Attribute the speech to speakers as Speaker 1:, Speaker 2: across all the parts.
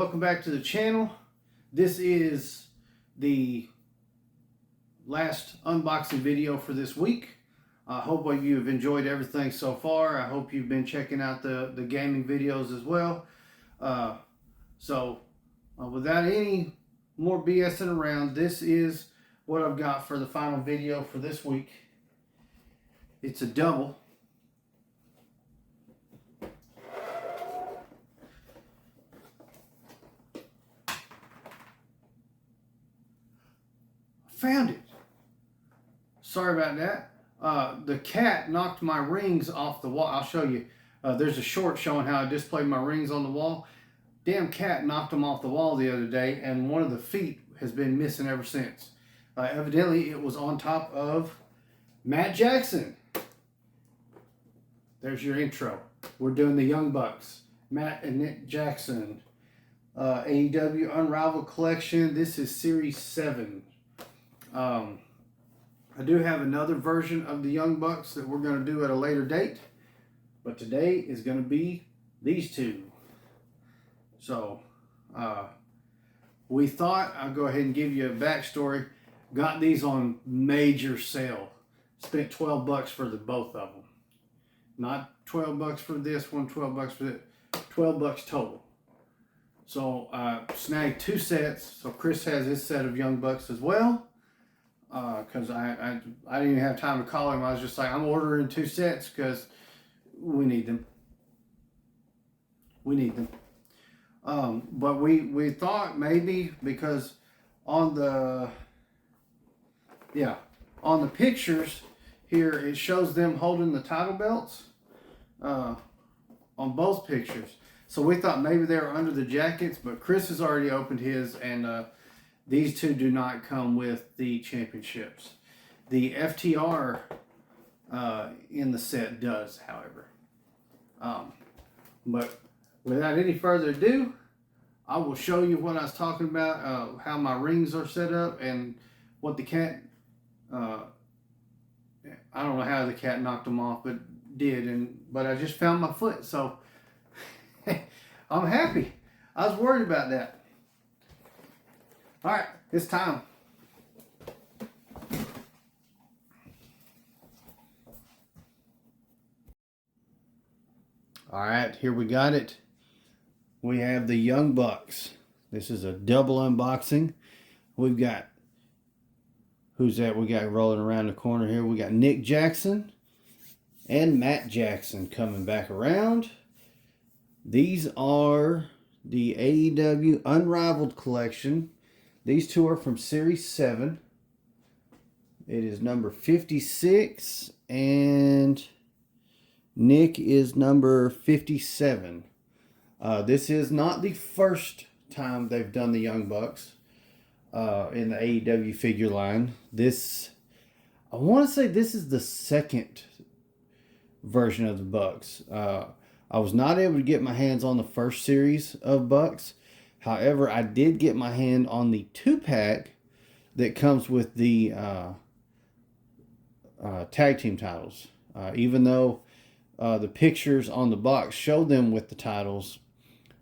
Speaker 1: welcome back to the channel. This is the last unboxing video for this week. I hope you have enjoyed everything so far. I hope you've been checking out the gaming videos as well. Without any more BSing around, this is what I've got for the final video for this week. It's a double. Found it. Sorry about that. The cat knocked my rings off the wall. I'll show you. There's a short showing how I displayed my rings on the wall. Damn cat knocked them off the wall the other day, and one of the feet has been missing ever since. Evidently, it was on top of Matt Jackson. There's your intro. We're doing the Young Bucks. Matt and Nick Jackson. AEW Unrivaled Collection. This is Series 7. I do have another version of the Young Bucks that we're going to do at a later date. But today is going to be these two. So, we thought, I'll go ahead and give you a backstory. Got these on major sale. Spent 12 bucks for the both of them. Not 12 bucks for this one, 12 bucks for that. 12 bucks total. So, snagged two sets. So, Chris has his set of Young Bucks as well. Because I didn't even have time to call him. I was just like, I'm ordering two sets because we need them. We need them. But we thought maybe because on the pictures here, it shows them holding the title belts on both pictures. So we thought maybe they were under the jackets, but Chris has already opened his, and these two do not come with the championships. The FTR in the set does, however. But without any further ado, I will show you what I was talking about, how my rings are set up, and what the cat, I don't know how the cat knocked them off, but did, but I just found my foot, so I'm happy. I was worried about that. All right, it's time. All right, here we got it. We have the Young Bucks. This is a double unboxing. We've got, who's that we got rolling around the corner here? We got Nick Jackson and Matt Jackson coming back around. These are the AEW Unrivaled collection. These two are from Series 7. It is number 56, and Nick is number 57. This is not the first time they've done the Young Bucks in the AEW figure line. I want to say this is the second version of the Bucks. I was not able to get my hands on the first series of Bucks. However, I did get my hand on the 2-pack that comes with the tag team titles. Even though the pictures on the box show them with the titles,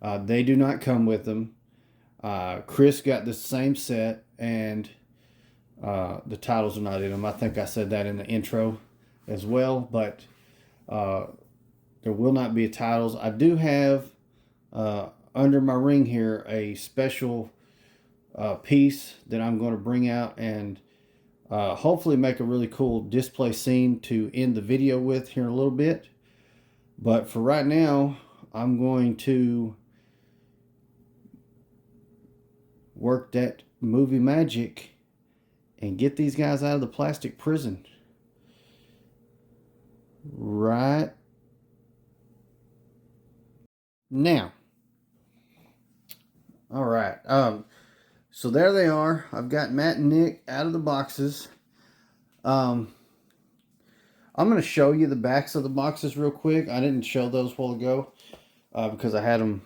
Speaker 1: they do not come with them. Chris got the same set, and the titles are not in them. I think I said that in the intro as well, but there will not be titles. I do have under my ring here a special piece that I'm going to bring out and hopefully make a really cool display scene to end the video with here in a little bit. But for right now, I'm going to work that movie magic and get these guys out of the plastic prison. Right now. All right. So there they are. I've got Matt and Nick out of the boxes. I'm going to show you the backs of the boxes real quick. I didn't show those a while ago because I had them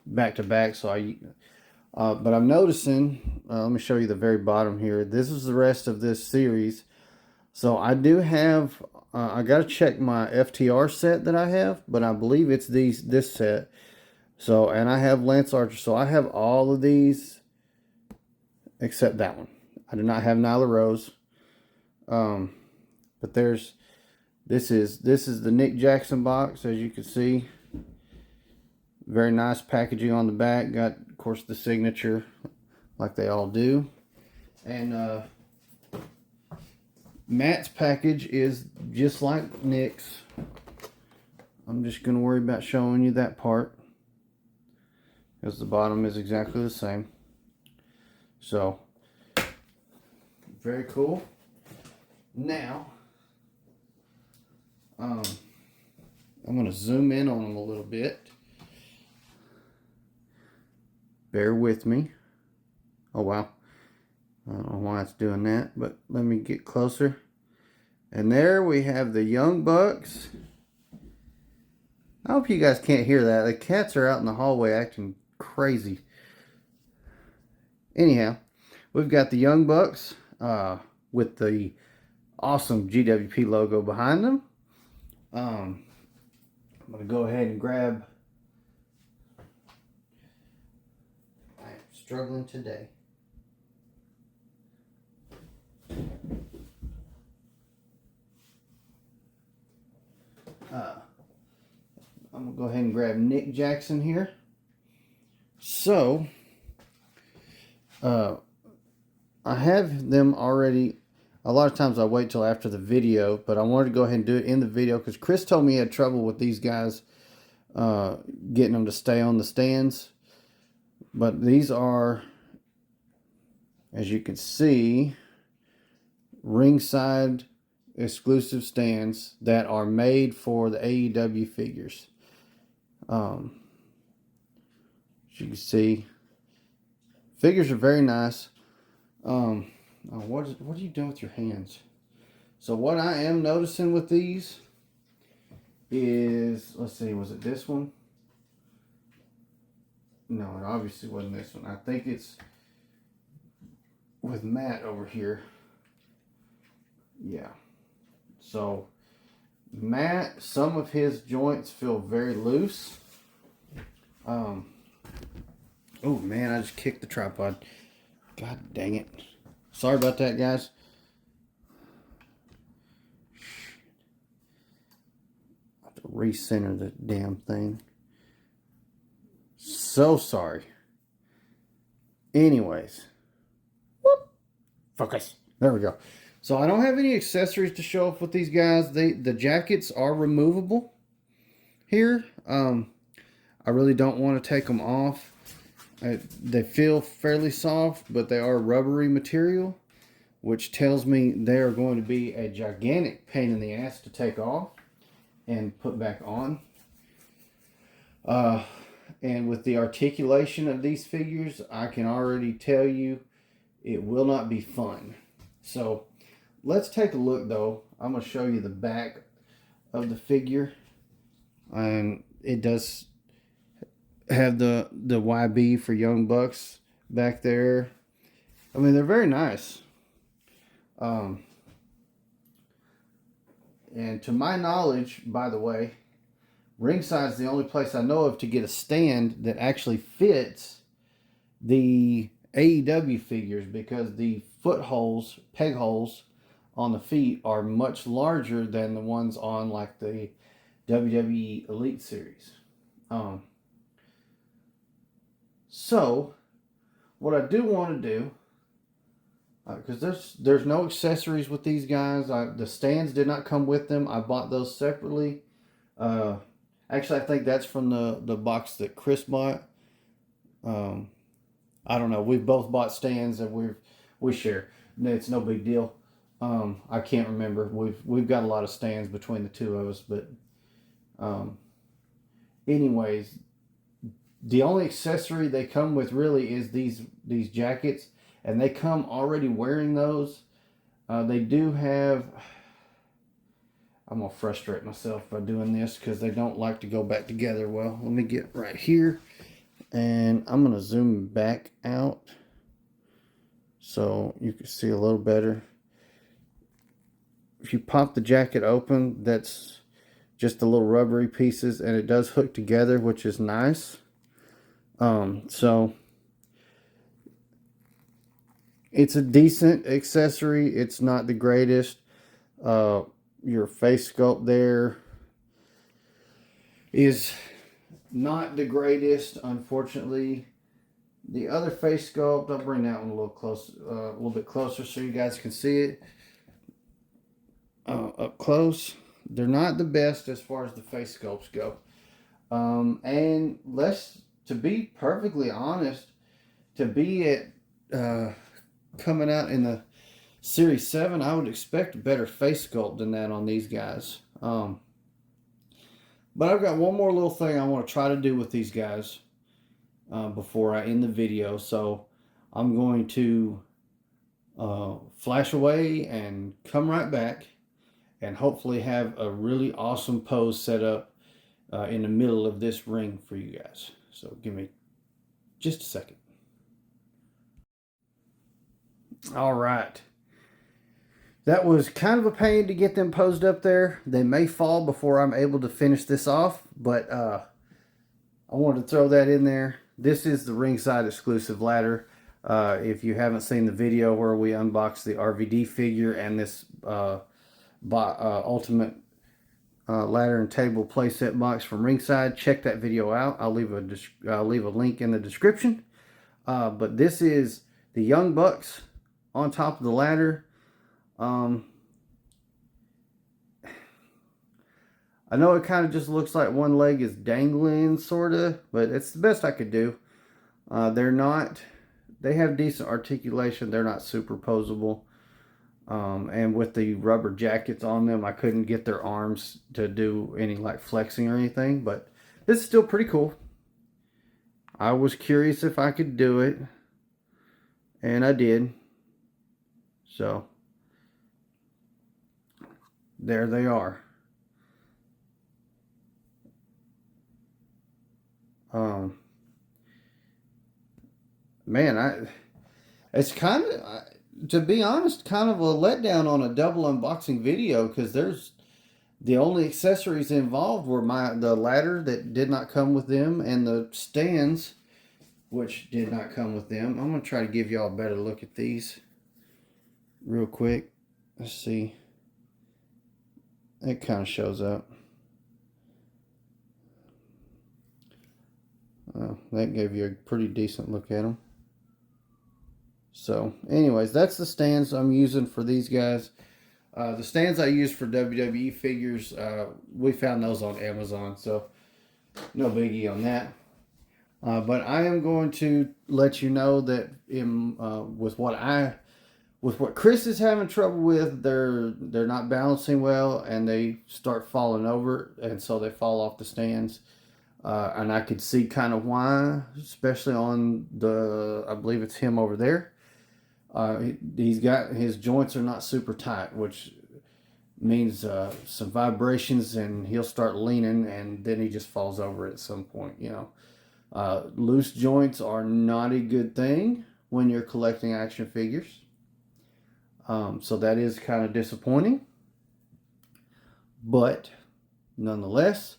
Speaker 1: back to back. But I'm noticing, let me show you the very bottom here. This is the rest of this series. So I do have, I got to check my FTR set that I have, but I believe it's this set. So, and I have Lance Archer. So I have all of these except that one. I do not have Nyla Rose. But this is the Nick Jackson box, as you can see. Very nice packaging on the back. Got, of course, the signature like they all do. And Matt's package is just like Nick's. I'm just going to worry about showing you that part, because the bottom is exactly the same. So, very cool. Now, I'm going to zoom in on them a little bit. Bear with me. Oh, wow. I don't know why it's doing that, but let me get closer. And there we have the Young Bucks. I hope you guys can't hear that. The cats are out in the hallway acting crazy. Anyhow, we've got the Young Bucks with the awesome GWP logo behind them. I'm going to go ahead and grab... I am struggling today. I'm going to go ahead and grab Nick Jackson here. So, I have them already. A lot of times I wait till after the video, but I wanted to go ahead and do it in the video because Chris told me he had trouble with these guys getting them to stay on the stands. But these are, as you can see, ringside exclusive stands that are made for the AEW figures. As you can see, figures are very nice. What are you doing with your hands? So what I am noticing with these is, let's see, was it this one? No, it obviously wasn't this one. I think it's with Matt over here. Yeah. So Matt, some of his joints feel very loose. Oh man, I just kicked the tripod. God dang it. Sorry about that, guys. I have to recenter the damn thing. So sorry. Anyways. Whoop. Focus. There we go. So I don't have any accessories to show off with these guys. The jackets are removable here. I really don't want to take them off. They feel fairly soft, but they are rubbery material, which tells me they are going to be a gigantic pain in the ass to take off and put back on. And with the articulation of these figures, I can already tell you it will not be fun. So let's take a look, though. I'm going to show you the back of the figure. And it does have the YB for Young Bucks back there. I mean, they're very nice. And to my knowledge, by the way, ringside is the only place I know of to get a stand that actually fits the AEW figures, because the foot holes, peg holes on the feet are much larger than the ones on like the WWE Elite Series. So what I do want to do, because there's no accessories with these guys. The stands did not come with them. I bought those separately. Actually, I think that's from the box that Chris bought. I don't know. We've both bought stands and we share. It's no big deal. I can't remember. We've got a lot of stands between the two of us, but anyways, the only accessory they come with really is these jackets, and they come already wearing those. They do have... I'm going to frustrate myself by doing this because they don't like to go back together well. Let me get right here, and I'm going to zoom back out so you can see a little better. If you pop the jacket open, that's just the little rubbery pieces, and it does hook together, which is nice. So it's a decent accessory. It's not the greatest. Your face sculpt there is not the greatest, unfortunately. The other face sculpt, I'll bring that one a little bit closer so you guys can see it up close. They're not the best as far as the face sculpts go. And to be perfectly honest, to be at coming out in the Series 7, I would expect a better face sculpt than that on these guys. But I've got one more little thing I want to try to do with these guys before I end the video. So I'm going to flash away and come right back and hopefully have a really awesome pose set up in the middle of this ring for you guys. So give me just a second. All right. That was kind of a pain to get them posed up there. They may fall before I'm able to finish this off, but I wanted to throw that in there. This is the ringside exclusive ladder. If you haven't seen the video where we unboxed the RVD figure and this Ultimate ladder and table playset box from Ringside, check that video out. I'll leave a link in the description. But this is the Young Bucks on top of the ladder. I know it kind of just looks like one leg is dangling, sort of, but it's the best I could do. They have decent articulation. They're not super posable. And with the rubber jackets on them, I couldn't get their arms to do any like flexing or anything, but this is still pretty cool. I was curious if I could do it, and I did. So there they are. Man, it's kind of, to be honest, kind of a letdown on a double unboxing video, because the only accessories involved were the ladder that did not come with them and the stands, which did not come with them. I'm going to try to give y'all a better look at these real quick. Let's see. It kind of shows up. That gave you a pretty decent look at them. So, anyways, that's the stands I'm using for these guys. The stands I use for WWE figures, we found those on Amazon, so no biggie on that. But I am going to let you know that with what Chris is having trouble with, they're not balancing well, and they start falling over, and so they fall off the stands. And I could see kind of why, especially on I believe it's him over there. He's got, his joints are not super tight, which means some vibrations, and he'll start leaning, and then he just falls over at some point. Loose joints are not a good thing when you're collecting action figures. So that is kind of disappointing, but nonetheless,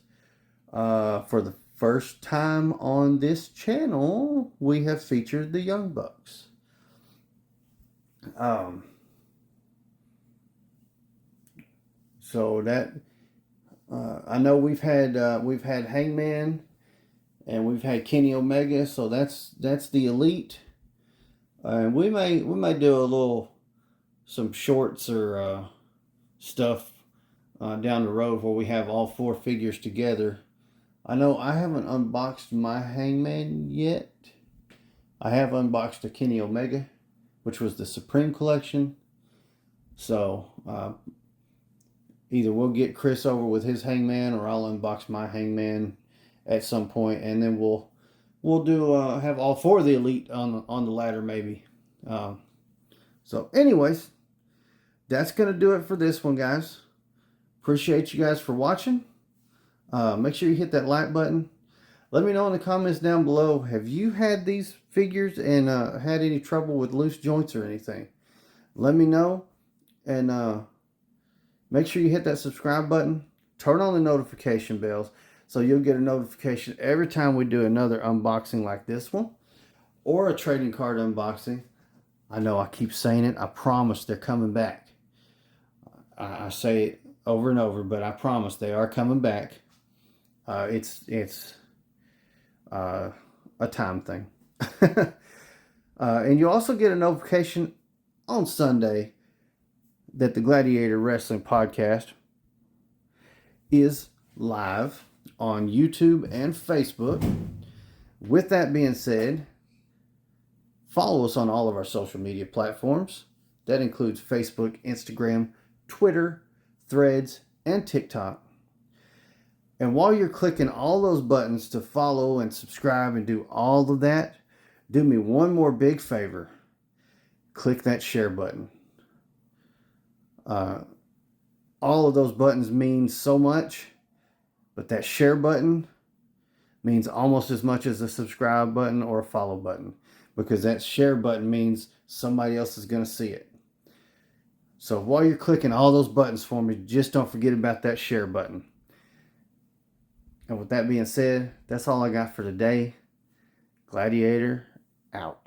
Speaker 1: for the first time on this channel, we have featured the Young Bucks. So that I know we've had Hangman, and we've had Kenny Omega, so that's the Elite. And we may do some shorts or stuff down the road where we have all 4 figures together. I know I haven't unboxed my Hangman yet. I have unboxed a Kenny Omega, which was the Supreme Collection. So either we'll get Chris over with his Hangman, or I'll unbox my Hangman at some point, and then we'll do have all 4 of the Elite on the ladder maybe. So anyways, that's going to do it for this one, guys. Appreciate you guys for watching. Make sure you hit that like button. Let me know in the comments down below, have you had these figures and had any trouble with loose joints or anything? Let me know, and make sure you hit that subscribe button. Turn on the notification bells. So you'll get a notification every time we do another unboxing like this one or a trading card unboxing. I know I keep saying it. I promise they're coming back. I say it over and over, but I promise they are coming back. It's a time thing. And you also get a notification on Sunday that the Gladiator Wrestling Podcast is live on YouTube and Facebook. With that being said, follow us on all of our social media platforms. That includes Facebook, Instagram, Twitter, Threads, and TikTok. And while you're clicking all those buttons to follow and subscribe and do all of that, do me one more big favor. Click that share button. All of those buttons mean so much, but that share button means almost as much as a subscribe button or a follow button, because that share button means somebody else is going to see it. So while you're clicking all those buttons for me, just don't forget about that share button. And with that being said, that's all I got for today. Gladiator out.